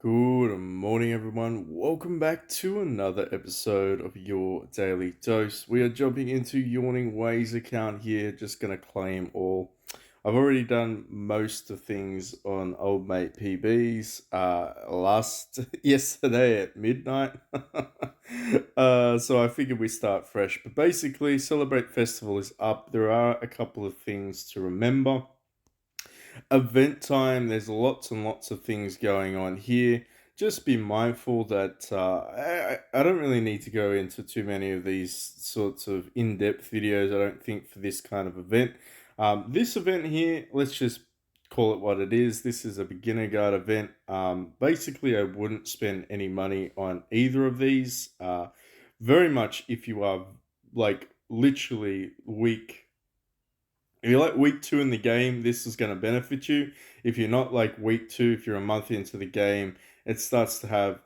Good morning, everyone. Welcome back to another episode of your Daily Dose. We are jumping into Yawning Ways account here, just going to claim all. I've already done most of things on Old Mate PBs last yesterday at midnight. So I figured we start fresh. But basically, Celebrate Festival is up. There are a couple of things to remember. Event time, there's lots and lots of things going on here. Just be mindful that I don't really need to go into too many of these sorts of in-depth videos, I don't think, for this kind of event. This event here, let's just call it what it is. This is a beginner guide event. Basically, I wouldn't spend any money on either of these. Very much if you are like literally weak if you're like week two in the game, this is going to benefit you. If you're not like week two, if you're a month into the game, it starts to have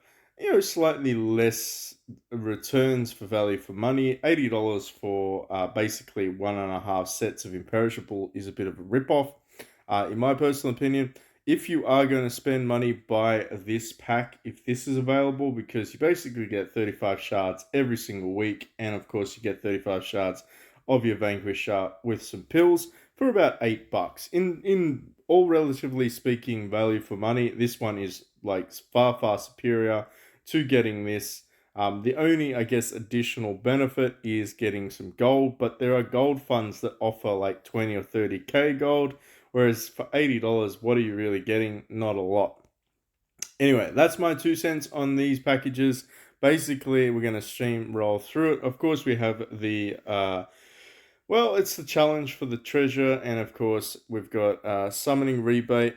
slightly less returns for value for money. $80 for basically 1.5 sets of imperishable is a bit of a ripoff. In my personal opinion, if you are going to spend money, buy this pack if this is available, because you basically get 35 shards every single week, and of course you get 35 shards of your Vanquish shard with some pills for about $8. In all relatively speaking value for money, this one is like far superior to getting this. The only, I guess, additional benefit is getting some gold, but there are gold funds that offer like 20 or 30k gold, whereas for $80, what are you really getting? Not a lot. Anyway, that's my 2 cents on these packages. Basically, we're going to stream roll through it. Of course, we have the it's the challenge for the treasure, and of course, we've got summoning rebate.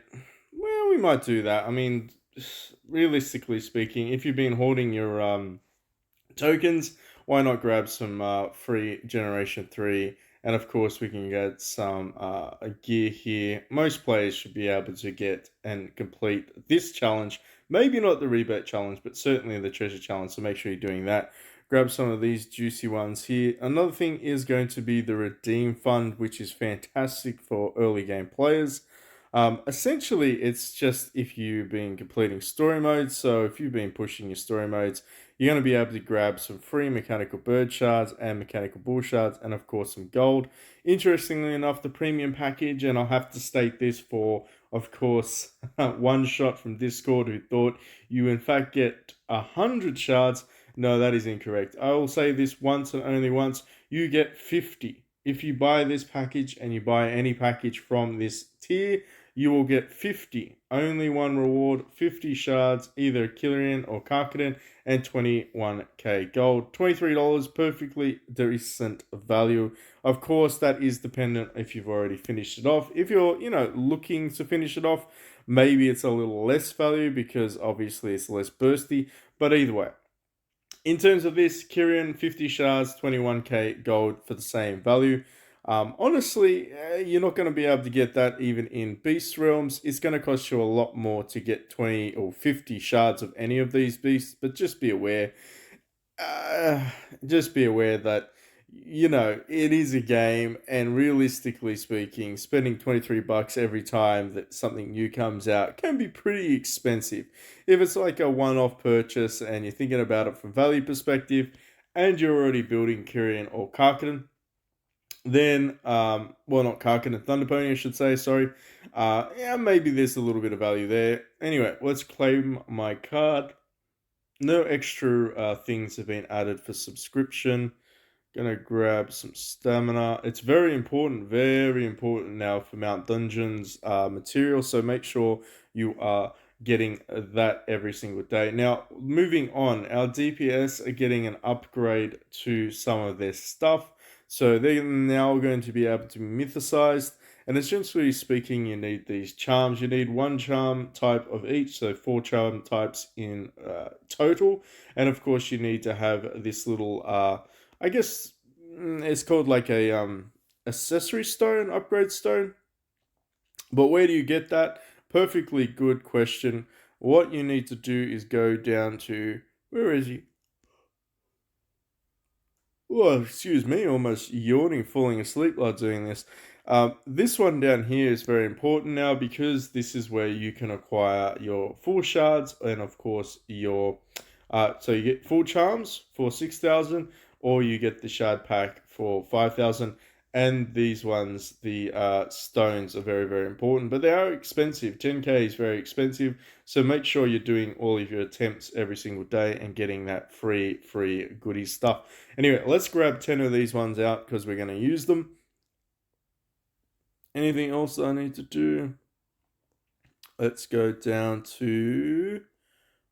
Well, we might do that. I mean, realistically speaking, if you've been hoarding your tokens, why not grab some free Generation 3? And of course, we can get some gear here. Most players should be able to get and complete this challenge. Maybe not the rebate challenge, but certainly the treasure challenge. So make sure you're doing that. Grab some of these juicy ones here. Another thing is going to be the Redeem Fund, which is fantastic for early game players. Essentially, it's just if you've been completing story modes. So if you've been pushing your story modes, you're going to be able to grab some free mechanical bird shards and mechanical bull shards, and of course some gold. Interestingly enough, the premium package, and I'll have to state this for, of course, one shot from Discord who thought you in fact get 100 shards. No, that is incorrect. I will say this once and only once. You get 50. If you buy this package and you buy any package from this tier, you will get 50. Only one reward, 50 shards, either Killian or Karkadan, and 21k gold. $23, perfectly decent value. Of course, that is dependent if you've already finished it off. If you're, looking to finish it off, maybe it's a little less value because obviously it's less bursty. But either way, in terms of this, Kyrian, 50 shards, 21k gold for the same value. Honestly, you're not going to be able to get that even in Beast Realms. It's going to cost you a lot more to get 20 or 50 shards of any of these beasts, but just be aware. Uh, just be aware that it is a game, and realistically speaking, spending $23 every time that something new comes out can be pretty expensive. If it's like a one-off purchase and you're thinking about it from value perspective, and you're already building Kyrian or Karkadan, then not Karkadan, Thunder Pony, I should say, sorry. Yeah, maybe there's a little bit of value there. Anyway, let's claim my card. No extra things have been added for subscription. Gonna grab some stamina. It's very important now for Mount Dungeons material, so make sure you are getting that every single day. Now, moving on, our DPS are getting an upgrade to some of their stuff, so they're now going to be able to be mythicized. And essentially speaking, you need these charms. You need one charm type of each, so 4 charm types in total. And of course, you need to have this little I guess it's called like a accessory stone, upgrade stone. But where do you get that? Perfectly good question. What you need to do is go down to, where is he? Oh, excuse me, almost yawning, falling asleep while doing this. This one down here is very important now because this is where you can acquire your full shards and of course your so you get full charms for 6,000 or you get the shard pack for 5,000, and these ones, the stones, are very, very important, but they are expensive. 10k is very expensive, so make sure you're doing all of your attempts every single day and getting that free goodie stuff. Anyway, let's grab 10 of these ones out because we're going to use them. Anything else I need to do? Let's go down to...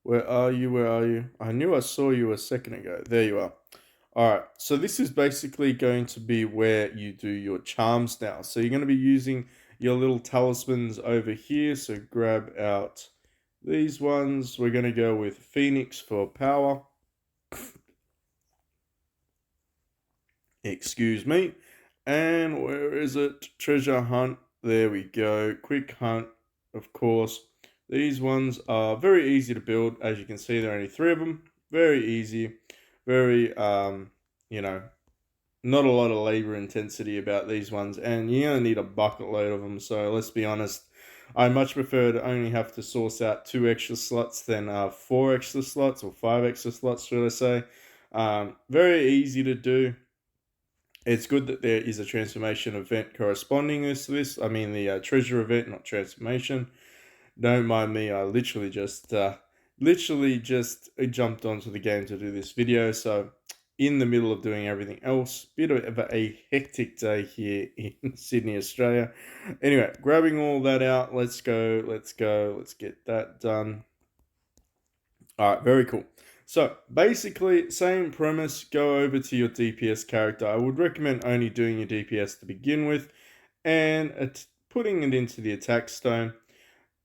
Where are you? Where are you? I knew I saw you a second ago. There you are. All right. So this is basically going to be where you do your charms now. So you're going to be using your little talismans over here. So grab out these ones. We're going to go with Phoenix for power. Excuse me. And where is it? Treasure hunt. There we go. Quick hunt, of course. These ones are very easy to build. As you can see, there are only 3 of them. Very easy. Very, you know, not a lot of labor intensity about these ones. And you're going to need a bucket load of them. So let's be honest. I much prefer to only have to source out 2 extra slots than 4 extra slots or 5 extra slots, should I say. Very easy to do. It's good that there is a transformation event corresponding to this. I mean the treasure event, not transformation. Don't mind me. I literally just jumped onto the game to do this video. So in the middle of doing everything else, bit of a hectic day here in Sydney, Australia. Anyway, grabbing all that out. Let's go. Let's get that done. All right, very cool. So basically, same premise, go over to your DPS character. I would recommend only doing your DPS to begin with and putting it into the attack stone.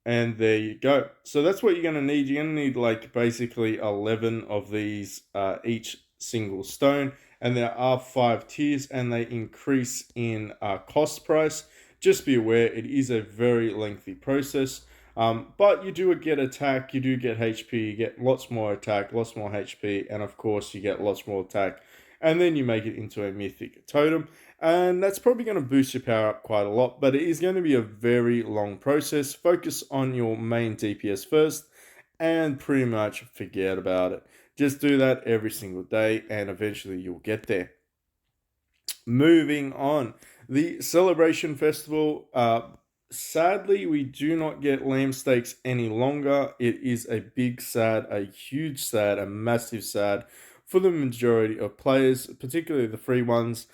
And there you go. So that's what you're going to need. You're going to need like basically 11 of these each single stone. And there are 5 tiers and they increase in cost price. Just be aware it is a very lengthy process. But you do get attack, you do get HP, you get lots more attack, lots more HP, and of course you get lots more attack. And then you make it into a mythic totem. And that's probably going to boost your power up quite a lot, but it is going to be a very long process. Focus on your main DPS first and pretty much forget about it. Just do that every single day and eventually you'll get there. Moving on, the Celebration Festival. Sadly, we do not get lamb steaks any longer. It is a big sad, a huge sad, a massive sad for the majority of players, particularly the free ones.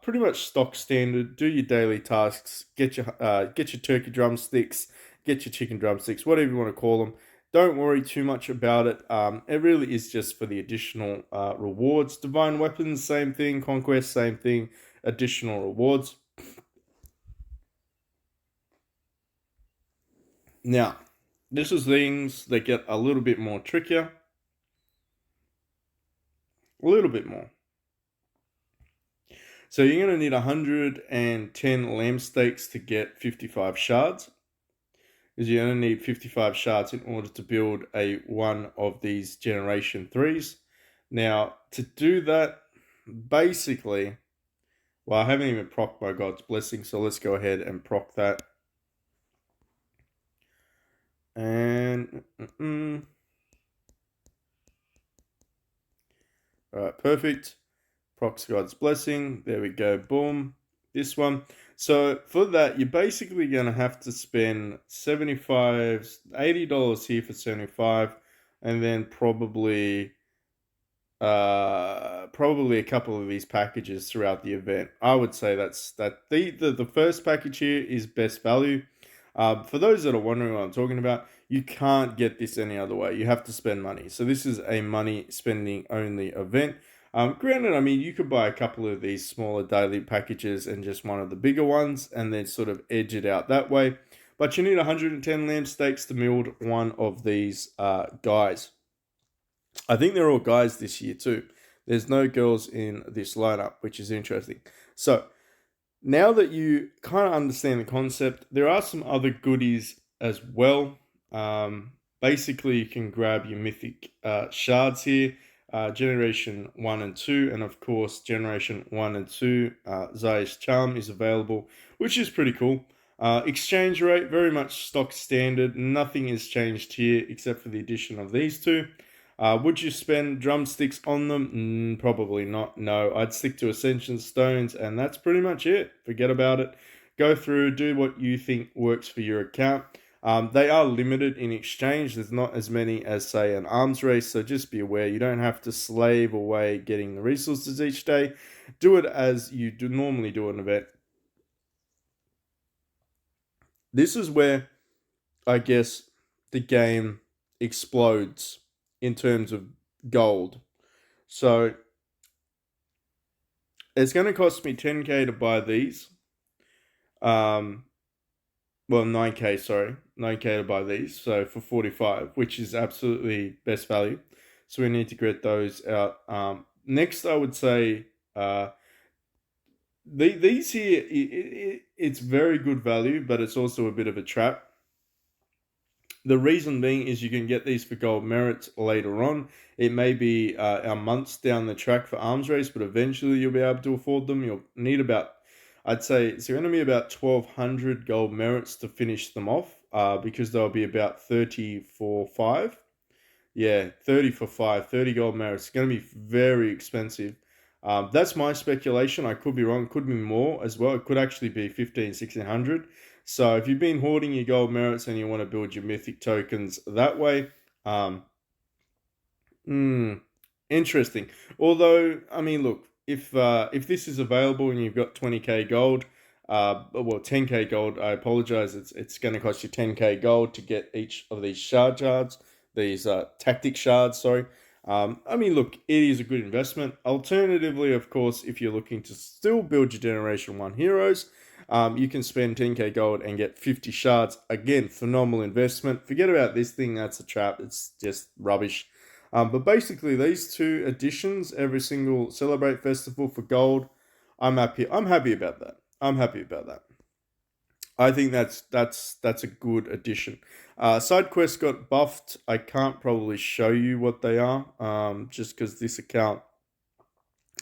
Pretty much stock standard. Do your daily tasks. Get your turkey drumsticks. Get your chicken drumsticks. Whatever you want to call them. Don't worry too much about it. It really is just for the additional rewards. Divine weapons, same thing. Conquest, same thing. Additional rewards. Now, this is things that get a little bit more trickier. A little bit more. So you're going to need 110 lamb steaks to get 55 shards. Because you're going to need 55 shards in order to build one of these generation 3s. Now, to do that, basically, well, I haven't even procced my God's blessing, so let's go ahead and proc that. And all right, perfect. Prox God's blessing. There we go. Boom. This one. So for that, you're basically going to have to spend $80 here for 75, and then probably a couple of these packages throughout the event. I would say the first package here is best value. For those that are wondering what I'm talking about, you can't get this any other way. You have to spend money. So this is a money spending only event. Granted, I mean, you could buy a couple of these smaller daily packages and just one of the bigger ones and then sort of edge it out that way. But you need 110 lamb steaks to build one of these guys. I think they're all guys this year too. There's no girls in this lineup, which is interesting. So now that you kind of understand the concept, there are some other goodies as well. Basically, you can grab your mythic shards here. Generation 1 and 2, and of course, Generation 1 and 2, Zaya's Charm is available, which is pretty cool. Exchange rate, very much stock standard. Nothing has changed here except for the addition of these two. Would you spend drumsticks on them? Probably not. No, I'd stick to Ascension Stones, and that's pretty much it. Forget about it. Go through, do what you think works for your account. They are limited in exchange. There's not as many as, say, an arms race, so just be aware. You don't have to slave away getting the resources each day. Do it as you do normally do an event. This is where I guess the game explodes in terms of gold. So it's going to cost me 10k to buy these. Um, well, 9k, sorry, 9k to buy these. So for 45, which is absolutely best value. So we need to get those out. Next, I would say these here, it's very good value, but it's also a bit of a trap. The reason being is you can get these for gold merits later on. It may be a months down the track for arms race, but eventually you'll be able to afford them. You'll need about, I'd say, it's going to be about 1,200 gold merits to finish them off, because they'll be about 30 for 5. Yeah, 30 for 5, 30 gold merits. It's going to be very expensive. That's my speculation. I could be wrong. Could be more as well. It could actually be 15, 1600. So if you've been hoarding your gold merits and you want to build your mythic tokens that way, um, hmm, interesting. Although, I mean, look, if this is available and you've got 20k gold, well, 10k gold, I apologize. It's going to cost you 10k gold to get each of these shard shards, these tactic shards. Sorry. I mean, look, it is a good investment. Alternatively, of course, if you're looking to still build your Generation 1 heroes, you can spend 10k gold and get 50 shards. Again, phenomenal investment. Forget about this thing. That's a trap. It's just rubbish. But basically, these two additions, every single Celebrate Festival for gold, I'm happy. I'm happy about that. I'm happy about that. I think that's a good addition. Side quests got buffed. I can't probably show you what they are, just because this account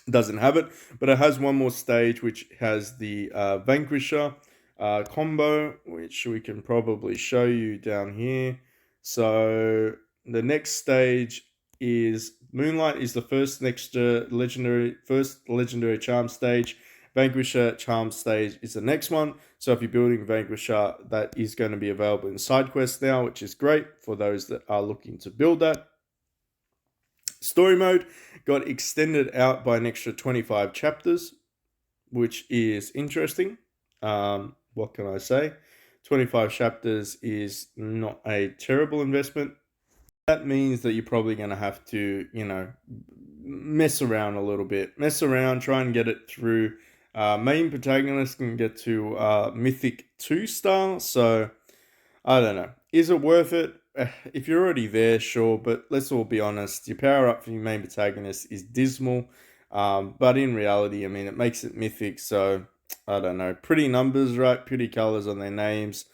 doesn't have it, but it has one more stage which has the Vanquisher combo, which we can probably show you down here. So the next stage is Moonlight is the first legendary charm stage. Vanquisher charm stage is the next one. So if you're building Vanquisher, that is going to be available in side quests now, which is great for those that are looking to build that. Story mode got extended out by an extra 25 chapters, which is interesting. What can I say? 25 chapters is not a terrible investment. That means that you're probably going to have to, mess around a little bit. Mess around, try and get it through. Main protagonist can get to Mythic 2 star, so I don't know. Is it worth it? If you're already there, sure, but let's all be honest. Your power up for your main protagonist is dismal. But in reality, I mean, it makes it mythic, so I don't know. Pretty numbers, right? Pretty colors on their names.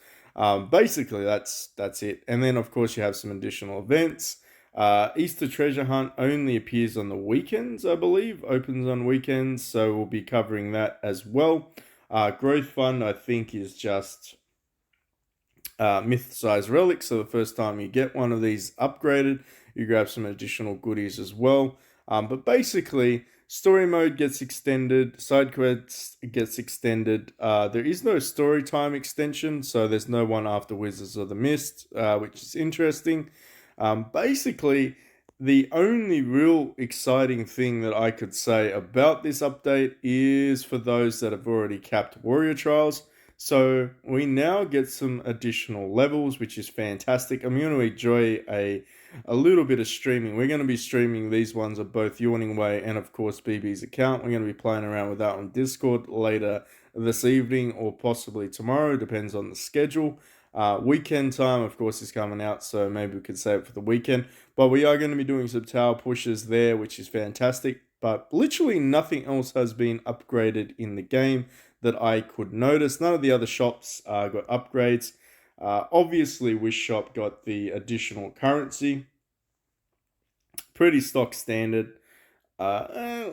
Basically, that's it. And then, of course, you have some additional events. Easter Treasure Hunt only appears on the weekends, I believe. Opens on weekends, so we'll be covering that as well. Growth Fund, I think, is just Mythics Relics. So the first time you get one of these upgraded, you grab some additional goodies as well. But basically, story mode gets extended, side quests gets extended. There is no story time extension, so there's no one after Wizards of the Mist, which is interesting. Basically, the only real exciting thing that I could say about this update is for those that have already capped Warrior Trials. So we now get some additional levels, which is fantastic. I'm going to enjoy a little bit of streaming. We're going to be streaming these ones of both Yawning Way and, of course, BB's account. We're going to be playing around with that on Discord later this evening or possibly tomorrow, depends on the schedule. Weekend time, of course, is coming out, so maybe we could save it for the weekend. But we are going to be doing some tower pushes there, which is fantastic. But literally nothing else has been upgraded in the game that I could notice. None of the other shops got upgrades. Obviously, Wish Shop got the additional currency. Pretty stock standard. I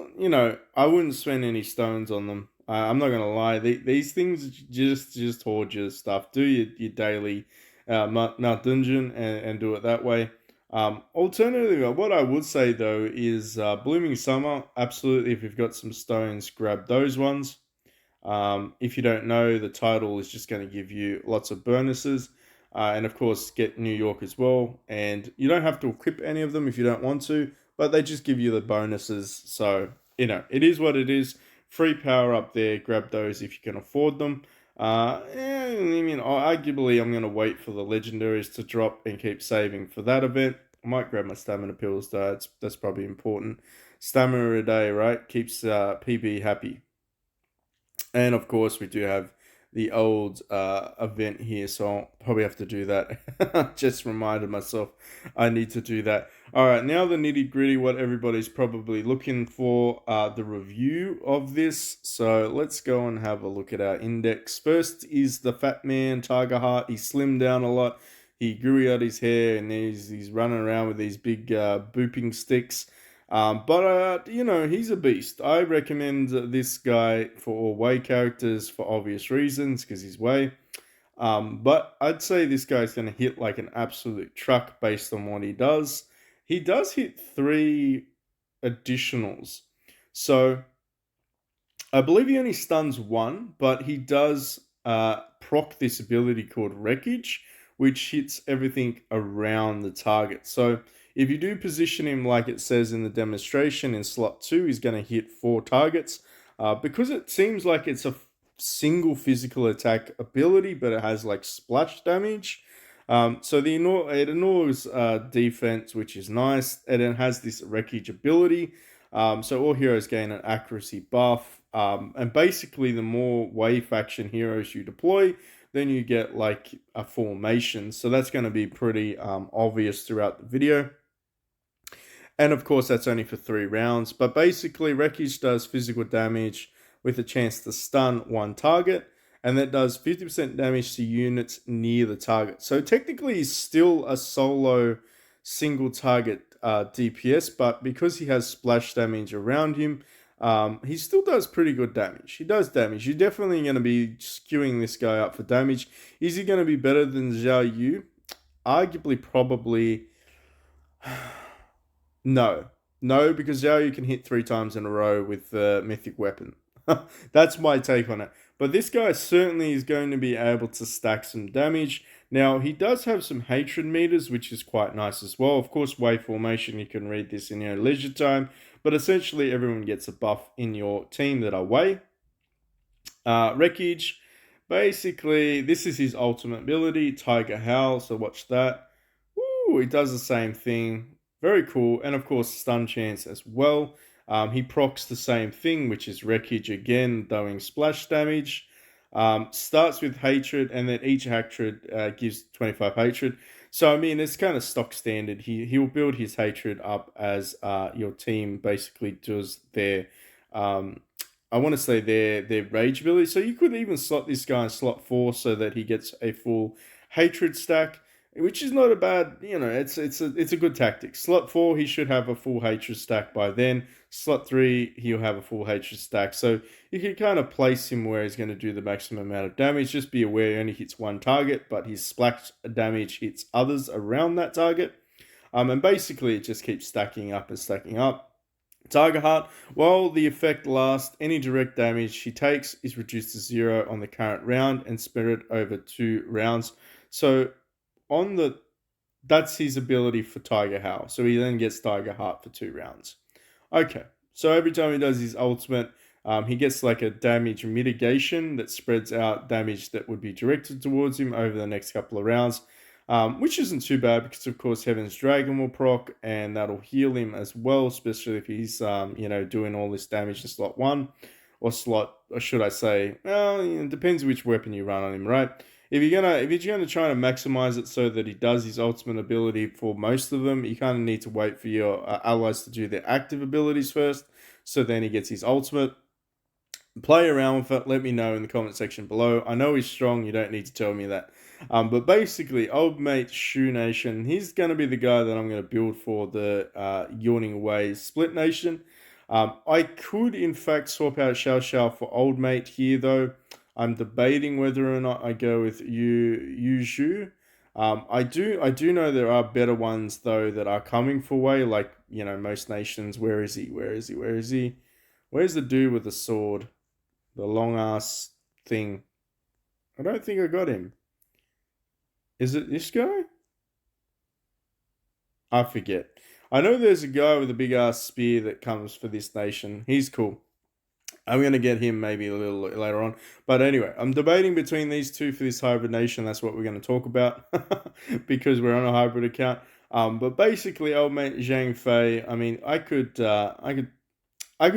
wouldn't spend any stones on them. I'm not gonna lie. These things just hoard your stuff. Do your daily mount dungeon and do it that way. Alternatively, what I would say though is blooming summer. Absolutely, if you've got some stones, grab those ones. If you don't know, the title is just going to give you lots of bonuses. And of course, get New York as well. And you don't have to equip any of them if you don't want to, but they just give you the bonuses. So, it is what it is. Free power up there. Grab those if you can afford them. Arguably, I'm going to wait for the legendaries to drop and keep saving for that event. I might grab my stamina pills though. That's probably important. Stamina a day, right? Keeps PB happy. And of course, we do have the old event here, so I'll probably have to do that. Just reminded myself I need to do that. All right, now the nitty gritty, what everybody's probably looking for, the review of this. So let's go and have a look at our index. First is the fat man, Tigerheart. He slimmed down a lot. He grew out his hair, and he's running around with these big booping sticks. But he's a beast. I recommend this guy for all way characters for obvious reasons because he's way. But I'd say this guy's going to hit like an absolute truck based on what he does. He does hit 3 additionals. So I believe he only stuns 1, but he does proc this ability called Wreckage, which hits everything around the target. So if you do position him like it says in the demonstration in slot 2, he's going to hit 4 targets. Because it seems like it's a single physical attack ability, but it has like splash damage. So it ignores defense, which is nice, and it has this Wreckage ability. So all heroes gain an accuracy buff. And basically, the more wave faction heroes you deploy, then you get like a formation. So that's going to be pretty obvious throughout the video. And of course, that's only for 3 rounds. But basically, Wreckage does physical damage with a chance to stun 1 target. And that does 50% damage to units near the target. So technically, he's still a solo single target DPS. But because he has splash damage around him, he still does pretty good damage. He does damage. You're definitely going to be skewing this guy up for damage. Is he going to be better than Xiao Yu? Arguably, probably... No. No, because Xiao Yu can hit 3 times in a row with the mythic weapon. That's my take on it. But this guy certainly is going to be able to stack some damage. Now, he does have some hatred meters, which is quite nice as well. Of course, wave formation, you can read this in your leisure time. But essentially, everyone gets a buff in your team that are way. Wreckage, basically, this is his ultimate ability, Tiger Howl, so watch that. Woo, he does the same thing. Very cool. And of course, stun chance as well. He procs the same thing, which is Wreckage again, doing splash damage. Starts with hatred, and then each hatred gives 25 hatred. So, I mean, it's kind of stock standard. He'll build his hatred up as your team basically does their, I want to say their rage ability. So you could even slot this guy in slot 4 so that he gets a full hatred stack, which is not a bad, it's a good tactic. Slot 4, he should have a full hatred stack by then. Slot 3, he'll have a full hatred stack. So you can kind of place him where he's going to do the maximum amount of damage. Just be aware he only hits 1 target, but his splash damage hits others around that target. And basically, it just keeps stacking up and stacking up. Tigerheart, while the effect lasts, any direct damage he takes is reduced to 0 on the current round and spread over 2 rounds. So that's his ability for Tiger Howl. So he then gets Tiger Heart for 2 rounds. Okay, so every time he does his ultimate, he gets like a damage mitigation that spreads out damage that would be directed towards him over the next couple of rounds, which isn't too bad because of course Heaven's Dragon will proc and that'll heal him as well, especially if he's doing all this damage in slot 1 or should I say, well, it depends which weapon you run on him, right? If you're gonna try to maximize it so that he does his ultimate ability for most of them, you kind of need to wait for your allies to do their active abilities first, so then he gets his ultimate. Play around with it. Let me know in the comment section below. I know he's strong. You don't need to tell me that. But basically, old mate Shu Nation, he's going to be the guy that I'm going to build for the Yawning Ways Split Nation. I could, in fact, swap out Xiao Xiao for old mate here, though. I'm debating whether or not I go with Yu Zhu. I do know there are better ones though that are coming for Wei, like most nations. Where is he? Where is he? Where is he? Where's the dude with the sword? The long ass thing. I don't think I got him. Is it this guy? I forget. I know there's a guy with a big ass spear that comes for this nation. He's cool. I'm going to get him maybe a little later on. But anyway, I'm debating between these two for this hybrid nation. That's what we're going to talk about because we're on a hybrid account. But basically, old mate Zhang Fei. I mean, I could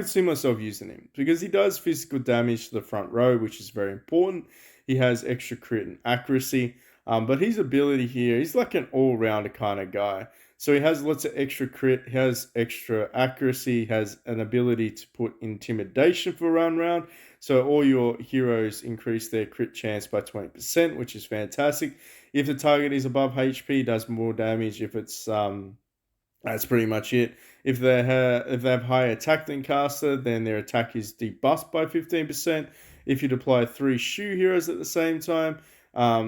see myself using him because he does physical damage to the front row, which is very important. He has extra crit and accuracy, but his ability here, he's like an all-rounder kind of guy. So he has lots of extra crit, he has extra accuracy, he has an ability to put intimidation for one round. So all your heroes increase their crit chance by 20%, which is fantastic. If the target is above HP, does more damage. If it's that's pretty much it. If they have higher attack than caster, then their attack is debuffed by 15%. If you deploy 3 Shu heroes at the same time,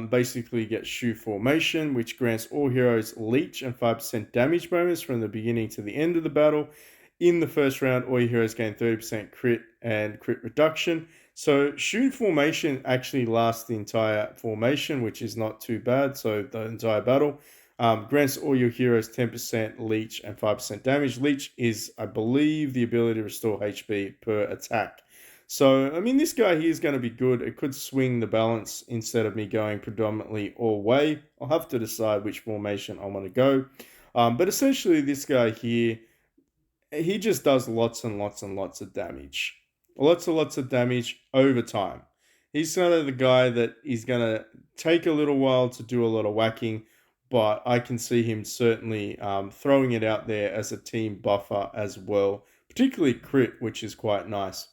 basically you get Shu formation, which grants all heroes leech and 5% damage bonus from the beginning to the end of the battle. In the first round, all your heroes gain 30% crit and crit reduction. So Shu formation actually lasts the entire formation, which is not too bad. So the entire battle. Grants all your heroes 10% leech and 5% damage. Leech is, I believe, the ability to restore HP per attack. So, I mean, this guy here is going to be good. It could swing the balance instead of me going predominantly all way. I'll have to decide which formation I want to go. But essentially, this guy here, he just does lots and lots and lots of damage. Lots of damage over time. He's kind of the guy that is going to take a little while to do a lot of whacking, but I can see him certainly throwing it out there as a team buffer as well, particularly crit, which is quite nice.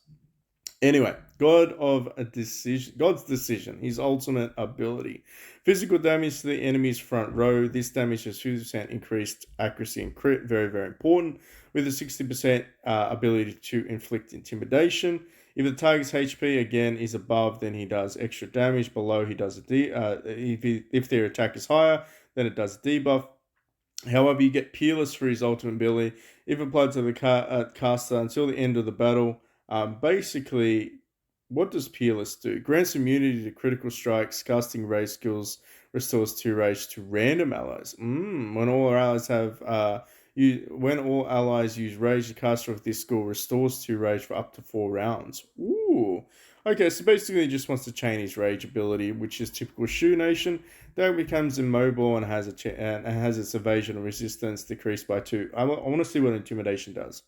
Anyway, God's decision, his ultimate ability. Physical damage to the enemy's front row. This damage has 50% increased accuracy and crit. Very, very important. With a 60% ability to inflict intimidation. If the target's HP again is above, then he does extra damage. Below, he does if their attack is higher, then it does a debuff. However, you get Peerless for his ultimate ability. If applied to the caster until the end of the battle, basically, what does Peerless do? Grants immunity to critical strikes, casting rage skills, restores 2 rage to random allies. When all allies use rage, the caster of this skill restores 2 rage for up to 4 rounds. Ooh. Okay, so basically he just wants to chain his rage ability, which is typical Shu Nation. That becomes immobile and has its evasion and resistance decreased by 2. I want to see what intimidation does.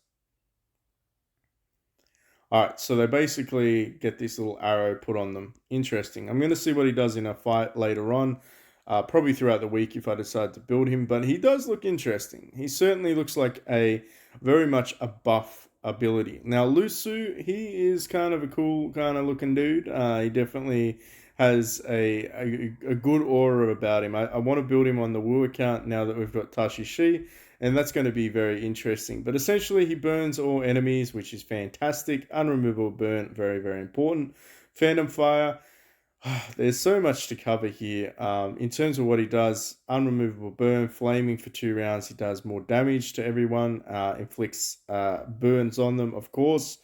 Alright, so they basically get this little arrow put on them. Interesting. I'm going to see what he does in a fight later on. Probably throughout the week if I decide to build him. But he does look interesting. He certainly looks like very much a buff ability. Now, Lusu, he is kind of a cool kind of looking dude. He definitely has a good aura about him. I want to build him on the Wu account now that we've got Tashi Shi. And that's going to be very interesting. But essentially, he burns all enemies, which is fantastic. Unremovable burn, very, very important. Phantom Fire, there's so much to cover here. In terms of what he does, unremovable burn, flaming for 2 rounds. He does more damage to everyone, inflicts burns on them, of course.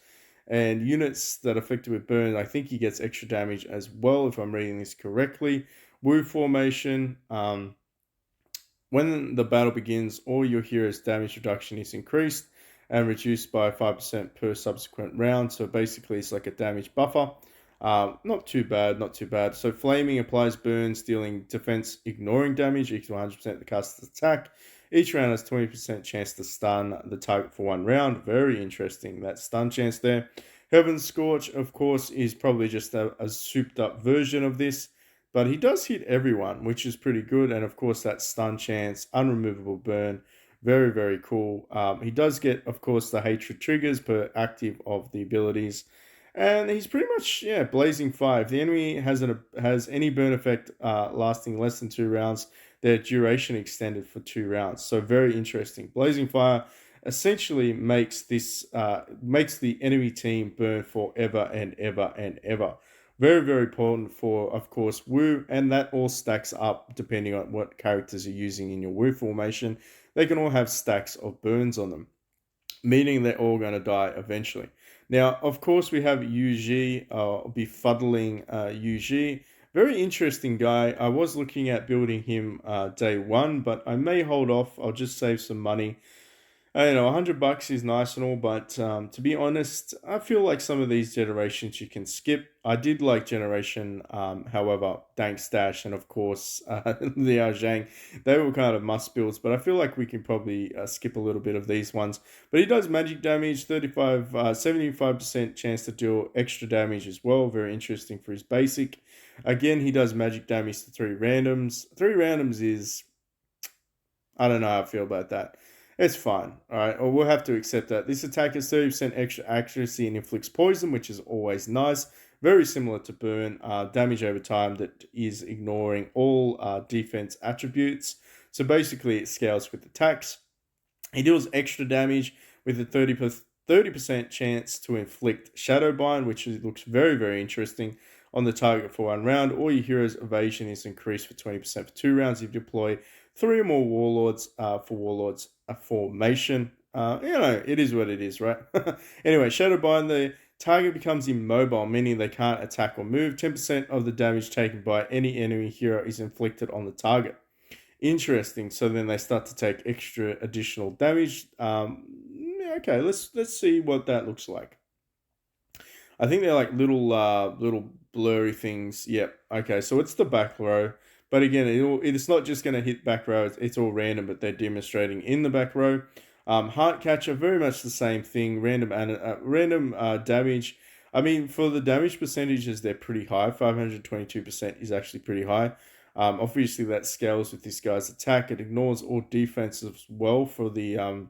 And units that are affected with burn, I think he gets extra damage as well, if I'm reading this correctly. Wu formation, when the battle begins, all your heroes' damage reduction is increased and reduced by 5% per subsequent round. So basically, it's like a damage buffer. Not too bad, not too bad. So flaming applies burns, dealing defense, ignoring damage, equal to 100% of the caster's attack. Each round has 20% chance to stun the target for 1 round. Very interesting, that stun chance there. Heaven's Scorch, of course, is probably just a souped up version of this. But he does hit everyone, which is pretty good. And of course, that stun chance, unremovable burn, very, very cool. He does get, of course, the hatred triggers per active of the abilities. And he's pretty much, yeah, blazing fire. If the enemy has any burn effect lasting less than 2 rounds, their duration extended for 2 rounds. So very interesting. Blazing fire essentially makes the enemy team burn forever and ever and ever. Very, very important for, of course, Wu, and that all stacks up depending on what characters you're using in your Wu formation. They can all have stacks of burns on them, meaning they're all going to die eventually. Now, of course, we have UG, befuddling UG. Very interesting guy. I was looking at building him day one, but I may hold off. I'll just save some money. $100 is nice and all, but to be honest, I feel like some of these generations you can skip. I did like generation, however, Dank Stash and of course Liao Zhang, they were kind of must builds, but I feel like we can probably skip a little bit of these ones. But he does magic damage, 75% chance to deal extra damage as well. Very interesting for his basic. Again, he does magic damage to 3 randoms. 3 randoms is, I don't know how I feel about that. It's fine, all right. Or we'll have to accept that. This attack has 30% extra accuracy and inflicts poison, which is always nice. Very similar to Burn. Damage over time that is ignoring all defense attributes. So basically, it scales with attacks. He deals extra damage with a 30% chance to inflict Shadowbind, which looks very, very interesting on the target for 1 round. Or your hero's evasion is increased for 20% for 2 rounds if you deploy 3 or more Warlords for Warlords formation. It is what it is, right? Anyway, Shadowbind, the target becomes immobile, meaning they can't attack or move. 10% of the damage taken by any enemy hero is inflicted on the target. Interesting. So then they start to take extra additional damage. Okay, let's see what that looks like. I think they're like little blurry things. Yep. Okay, so it's the back row. But again, it's not just going to hit back row. It's all random, but they're demonstrating in the back row. Heart Catcher, very much the same thing. Random damage. I mean, for the damage percentages, they're pretty high. 522% is actually pretty high. Obviously, that scales with this guy's attack. It ignores all defense as well for the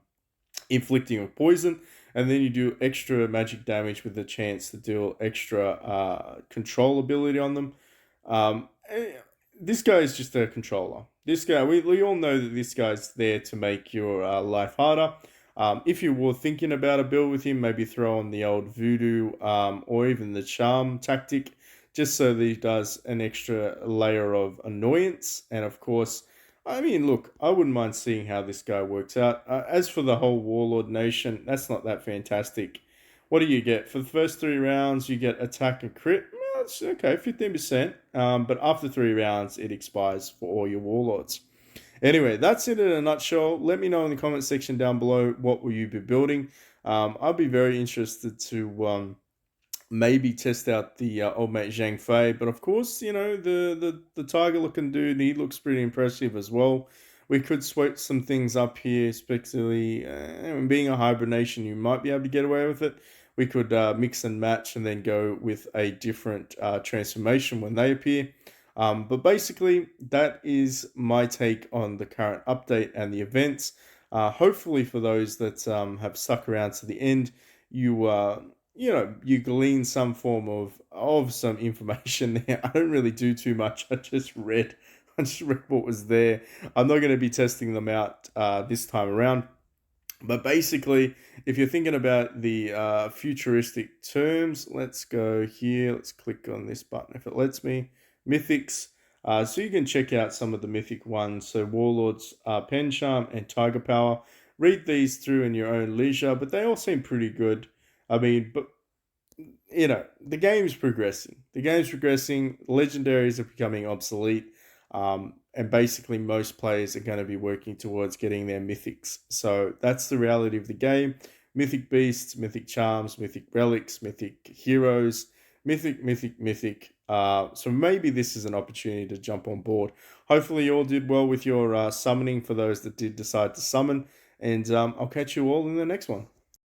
inflicting of poison. And then you do extra magic damage with the chance to deal extra control ability on them. This guy is just a controller. This guy, we all know that this guy's there to make your life harder. If you were thinking about a build with him, maybe throw on the old voodoo or even the charm tactic, just so that he does an extra layer of annoyance. And of course, I mean, look, I wouldn't mind seeing how this guy works out. As for the whole Warlord Nation, that's not that fantastic. What do you get? For the first 3 rounds, you get attack and crit. Well, it's okay, 15%. But after 3 rounds, it expires for all your Warlords. Anyway, that's it in a nutshell. Let me know in the comment section down below what will you be building. I'll be very interested to maybe test out the old mate Zhang Fei. But of course, the tiger looking dude, he looks pretty impressive as well. We could switch some things up here, especially being a hibernation, you might be able to get away with it. We could mix and match and then go with a different transformation when they appear. But basically, that is my take on the current update and the events. Hopefully, for those that have stuck around to the end, you glean some form of some information there. I don't really do too much. I just read what was there. I'm not going to be testing them out this time around. But basically, if you're thinking about the futuristic terms, let's go here. Let's click on this button if it lets me. Mythics. So you can check out some of the mythic ones. So Warlords, Pen Charm, and Tiger Power. Read these through in your own leisure, but they all seem pretty good. I mean, but the game's progressing. The game's progressing. Legendaries are becoming obsolete. And basically most players are going to be working towards getting their mythics. So that's the reality of the game. Mythic beasts, mythic charms, mythic relics, mythic heroes, mythic. So maybe this is an opportunity to jump on board. Hopefully you all did well with your summoning for those that did decide to summon. And I'll catch you all in the next one.